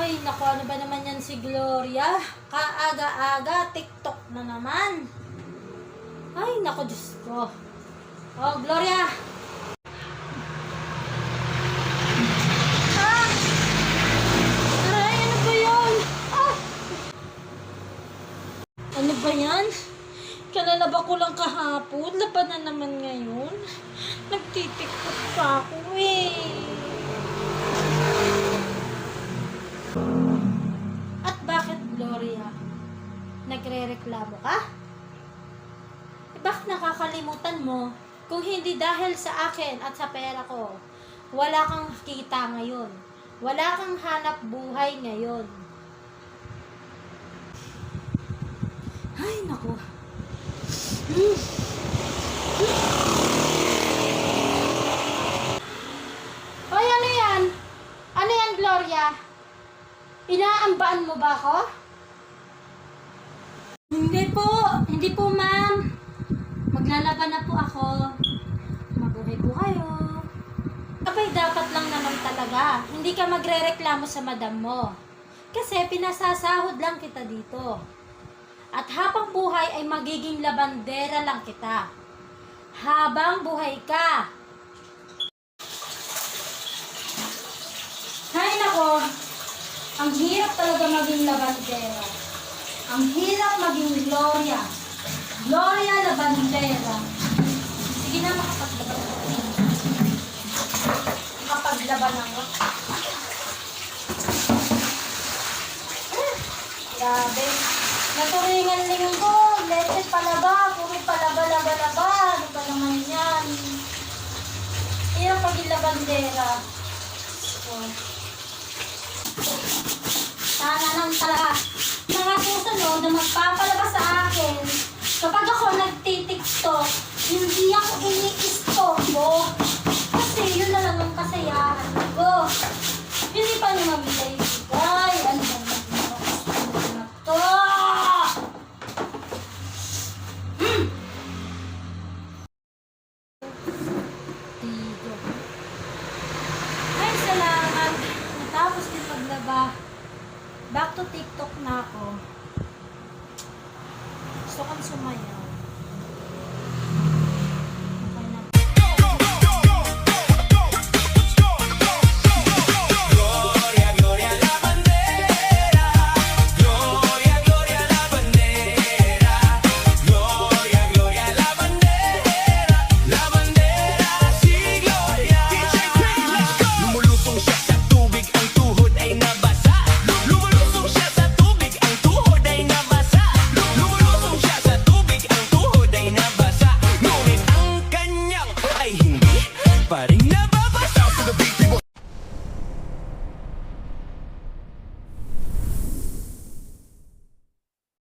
Ay, naku, ano ba naman yan si Gloria? Kaaga-aga, TikTok na naman. Ay, naku, Diyos ko. Oh, Gloria! Ah! Aray, ano ba yun? Ah! Ano ba yan? Kalalaba ko lang kahapon, laban na naman ngayon. Nagtitiktok pa ako eh. At bakit, Gloria? Nagre-reklamo ka? Eh, bakit nakakalimutan mo? Kung hindi dahil sa akin at sa pera ko, wala kang kita ngayon. Wala kang hanap buhay ngayon. Ay, naku. Hoy, ano yan? Ano yan, Gloria? Inaambaan mo ba ako? Hindi po ma'am. Maglalaban na po ako. Mabuhay po kayo. Abay, dapat lang naman talaga. Hindi ka magre-reklamo sa madam mo. Kasi pinasasahod lang kita dito. At habang buhay ay magiging labandera lang kita. Habang buhay ka. Hay nako, ang hirap talaga maging labandera. Ang hirap maging Gloria. Gloria Labandera. Sige na, makapaglaban ako. Makapaglaban ako. Grabe. Naturingan-lingan ko. Lete palaba. Puro palaba-laba-laba. Ano ba naman yan? Hirap maging labandera. Oh. Sana lang talaga. Mga susunod na magpapalabas sa akin, kapag ako nagtitiktok, hindi ako ini-istorbo. Kasi yun na lang ang kasayahan ko. Hindi pa nyo mabigay-bigay. Ano ba naman na to? Tigo. Ay, salamat. Natapos din maglaba. Back to TikTok na ako. Gusto kong sumayaw.